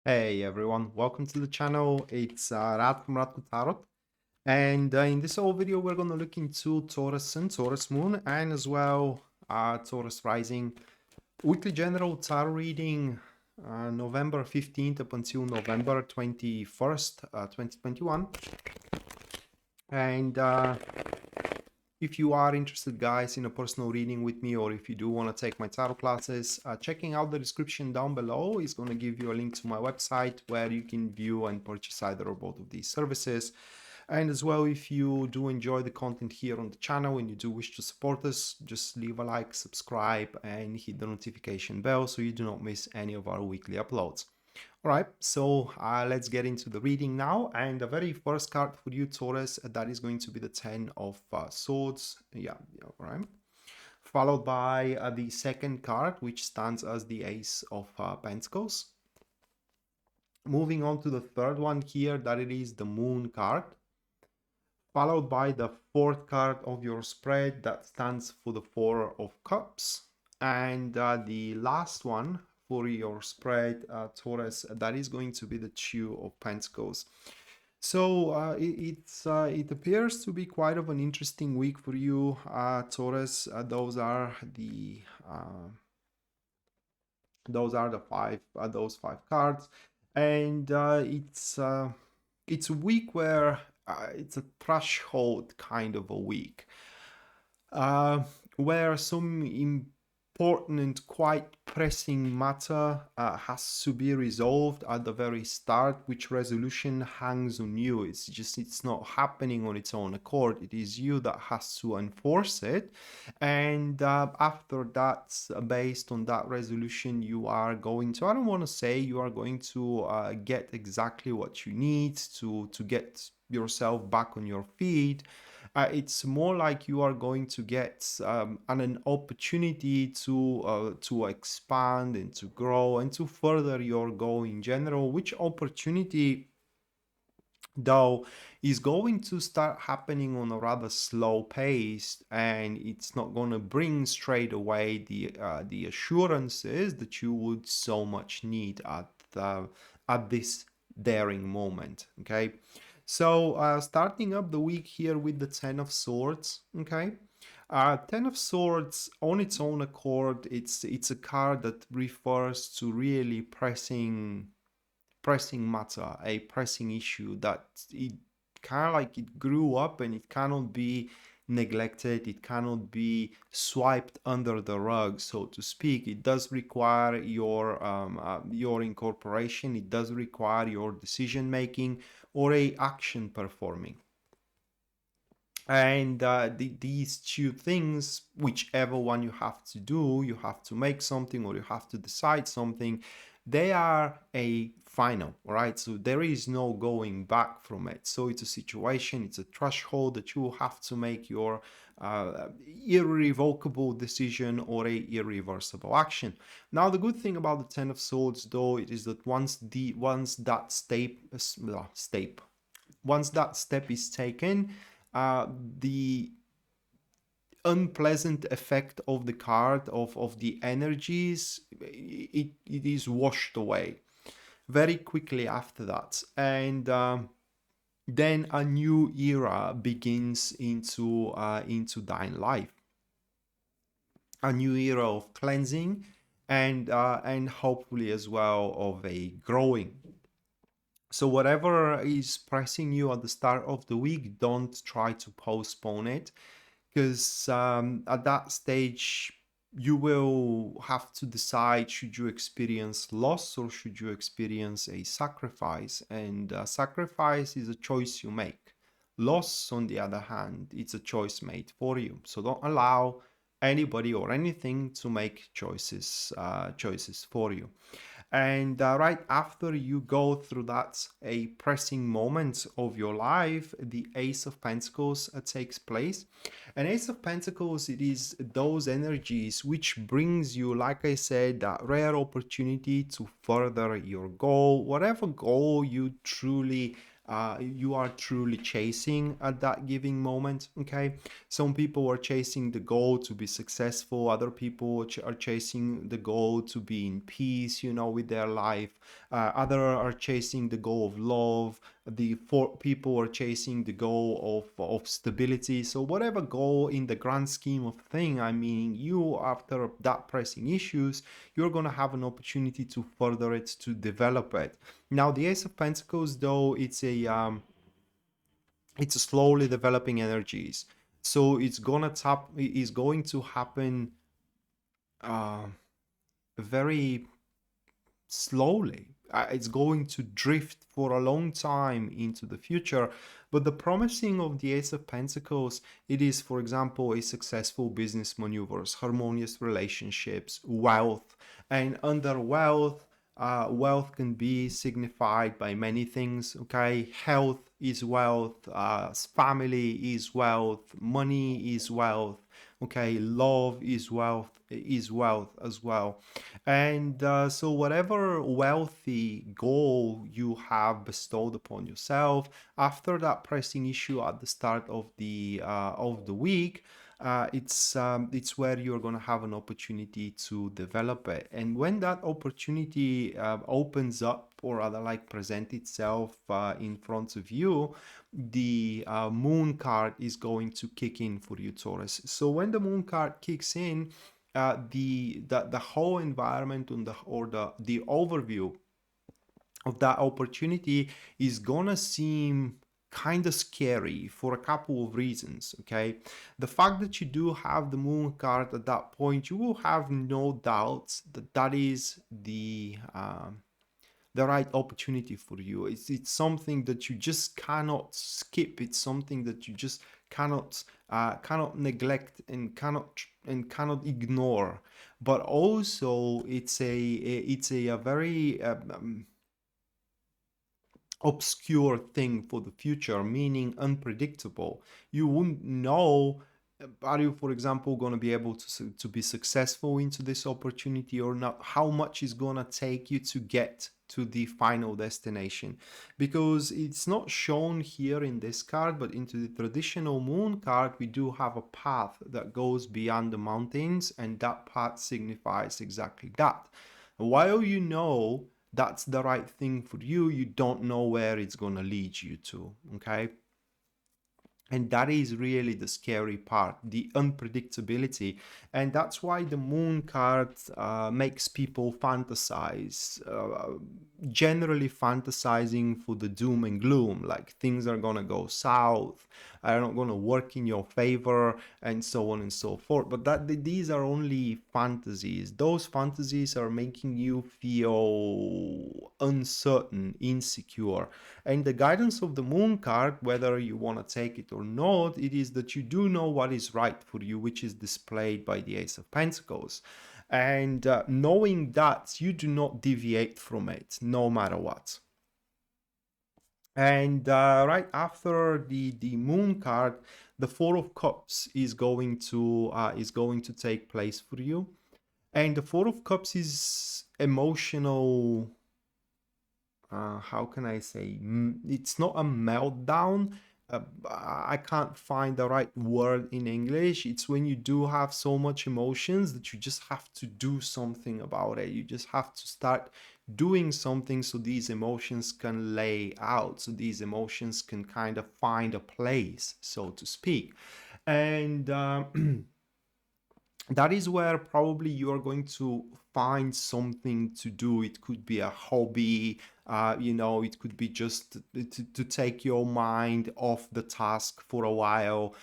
Hey everyone, welcome to the channel. It's Rad from Radko Tarot, and in this whole video we're going to look into Taurus Sun, Taurus Moon, and as well Taurus Rising. Weekly General Tarot reading November 15th up until November 21st, 2021. And if you are interested, guys, in a personal reading with me, or if you do want to take my tarot classes, checking out the description down below is going to give you a link to my website where you can view and purchase either or both of these services. And as well, if you do enjoy the content here on the channel and you do wish to support us, just leave a like, subscribe, and hit the notification bell so you do not miss any of our weekly uploads. All right, so let's get into the reading now. And the very first card for you, Taurus, that is going to be the 10 of Swords. Yeah, all right. Followed by the second card, which stands as the Ace of Pentacles. Moving on to the third one here, that it is the Moon card. Followed by the fourth card of your spread, that stands for the Four of Cups. And the last one for your spread, Taurus, that is going to be the Two of Pentacles. So it appears to be quite of an interesting week for you, Taurus. Those are the those five cards, and it's a week where it's a threshold kind of a week, where some important and quite pressing matter has to be resolved at the very start, which resolution hangs on you. It's not happening on its own accord. It is you that has to enforce it. And after that, based on that resolution, you are going to, I don't want to say you are going to get exactly what you need to get yourself back on your feet. It's more like you are going to get an opportunity to expand and to grow and to further your goal in general, which opportunity though is going to start happening on a rather slow pace, and it's not going to bring straight away the assurances that you would so much need at this daring moment. Okay, so starting up the week here with the 10 of Swords. Okay, 10 of Swords on its own accord, it's a card that refers to really pressing matter, a pressing issue that it kind of like it grew up and it cannot be neglected, it cannot be swiped under the rug, so to speak. It does require your incorporation, it does require your decision making or a action performing. And these two things, whichever one you have to do, you have to make something or you have to decide something, they are a final, right? So there is no going back from it. So it's a situation, it's a threshold that you have to make your irrevocable decision or a irreversible action. Now, the good thing about the 10 of Swords, though, it is that once that step is taken, the unpleasant effect of the card, of the energies, it is washed away very quickly after that. And then a new era begins into thine life. A new era of cleansing and hopefully as well of a growing. So whatever is pressing you at the start of the week, don't try to postpone it, because at that stage you will have to decide, should you experience loss or should you experience a sacrifice? And sacrifice is a choice you make. Loss, on the other hand, it's a choice made for you. So don't allow anybody or anything to make choices for you. And right after you go through that, a pressing moment of your life, the Ace of Pentacles takes place. And Ace of Pentacles, it is those energies which brings you, like I said, that rare opportunity to further your goal, whatever goal you are truly chasing at that giving moment. Okay, some people are chasing the goal to be successful, other people are chasing the goal to be in peace, with their life, Other are chasing the goal of love. The four people are chasing the goal of stability. So whatever goal in the grand scheme of thing, I mean, you, after that pressing issues, you're going to have an opportunity to further it, to develop it. Now the Ace of Pentacles, though, it's a slowly developing energies, so it's going to happen uh, very slowly. It's going to drift for a long time into the future. But the promising of the Ace of Pentacles, it is, for example, a successful business maneuvers, harmonious relationships, wealth. And under wealth, wealth can be signified by many things. Okay, health is wealth, family is wealth, money is wealth. Okay, love is wealth as well. And so whatever wealthy goal you have bestowed upon yourself after that pressing issue at the start of the week, it's where you're going to have an opportunity to develop it. And when that opportunity opens up, or rather like present itself in front of you, the moon card is going to kick in for you, Taurus. So when the moon card kicks in, the whole environment and the overview of that opportunity is gonna seem kind of scary for a couple of reasons. Okay, the fact that you do have the moon card at that point, you will have no doubts that that is the right opportunity for you. It's something that you just cannot skip. It's something that you just cannot neglect and cannot ignore. But also, it's a very obscure thing for the future, meaning unpredictable. You wouldn't know, are you, for example, going to be able to be successful into this opportunity or not? How much is going to take you to get to the final destination? Because it's not shown here in this card, but into the traditional moon card, we do have a path that goes beyond the mountains, and that path signifies exactly that. While you know that's the right thing for you, you don't know where it's going to lead you to. Okay, and that is really the scary part, the unpredictability. And that's why the moon card makes people fantasize, generally fantasizing for the doom and gloom, like things are gonna go south, are not gonna work in your favor, and so on and so forth. But these are only fantasies. Those fantasies are making you feel uncertain, insecure. And the guidance of the moon card, whether you want to take it or not, it is that you do know what is right for you, which is displayed by the Ace of Pentacles. And knowing that, you do not deviate from it, no matter what. And right after the moon card, the Four of Cups is going to take place for you. And the Four of Cups is emotional. How can I say? It's not a meltdown. I can't find the right word in English. It's when you do have so much emotions that you just have to do something about it. You just have to start doing something so these emotions can lay out, so these emotions can kind of find a place, so to speak. And that is where probably you are going to find something to do. It could be a hobby, it could be just to take your mind off the task for a while.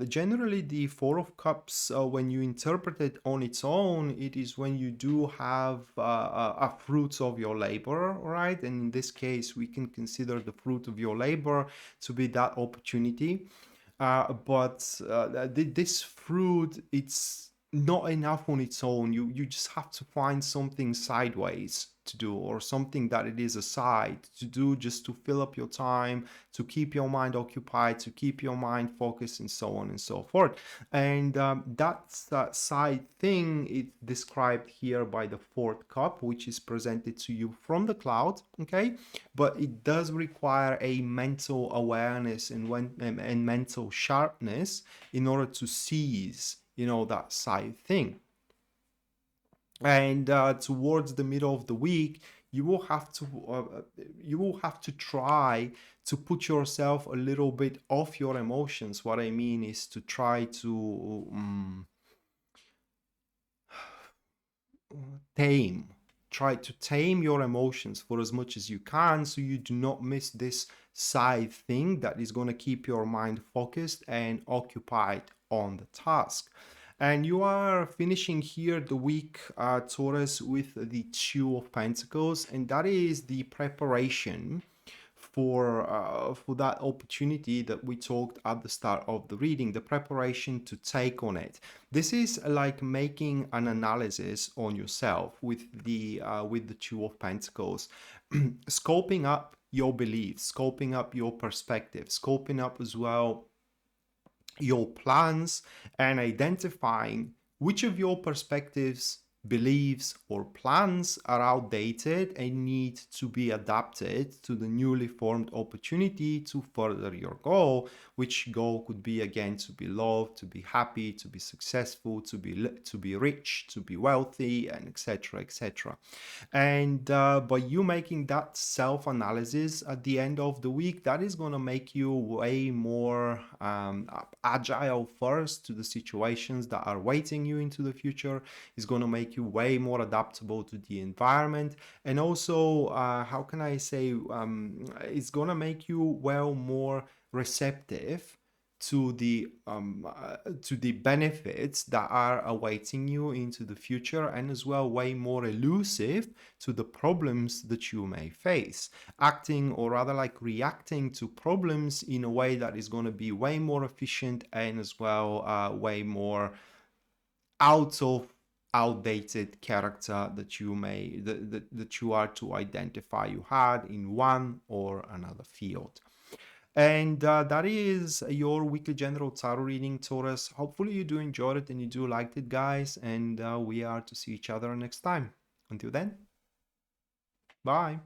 Generally, the Four of Cups, when you interpret it on its own, it is when you do have a fruit of your labor, right? And in this case, we can consider the fruit of your labor to be that opportunity. But this fruit, it's not enough on its own. You just have to find something sideways to do, or something that it is aside to do, just to fill up your time, to keep your mind occupied, to keep your mind focused, and so on and so forth. And that's that side thing is described here by the fourth cup, which is presented to you from the cloud. Okay, but it does require a mental awareness and mental sharpness in order to seize that side thing. And towards the middle of the week, you will have to try to put yourself a little bit off your emotions. What I mean is to try to tame try to tame your emotions for as much as you can, so you do not miss this side thing that is going to keep your mind focused and occupied on the task. And you are finishing here the week, Taurus, with the Two of Pentacles, and that is the preparation for that opportunity that we talked at the start of the reading, the preparation to take on it. This is like making an analysis on yourself with the Two of Pentacles, scoping up your beliefs, scoping up your perspective, scoping up as well your plans, and identifying which of your perspectives, beliefs, or plans are outdated and need to be adapted to the newly formed opportunity to further your goal, which goal could be, again, to be loved, to be happy, to be successful, to be rich, to be wealthy, and etc., etc. And by you making that self-analysis at the end of the week, that is going to make you way more agile first to the situations that are waiting you into the future. It's going to make you way more adaptable to the environment, and also how can I say, it's going to make you well more receptive to the benefits that are awaiting you into the future, and as well way more elusive to the problems that you may face, acting, or rather like reacting to problems in a way that is going to be way more efficient, and as well way more out of outdated character that you may that you are to identify you had in one or another field. And that is your weekly general tarot reading, Taurus. Hopefully you do enjoy it and you do like it, guys. And we are to see each other next time. Until then, bye.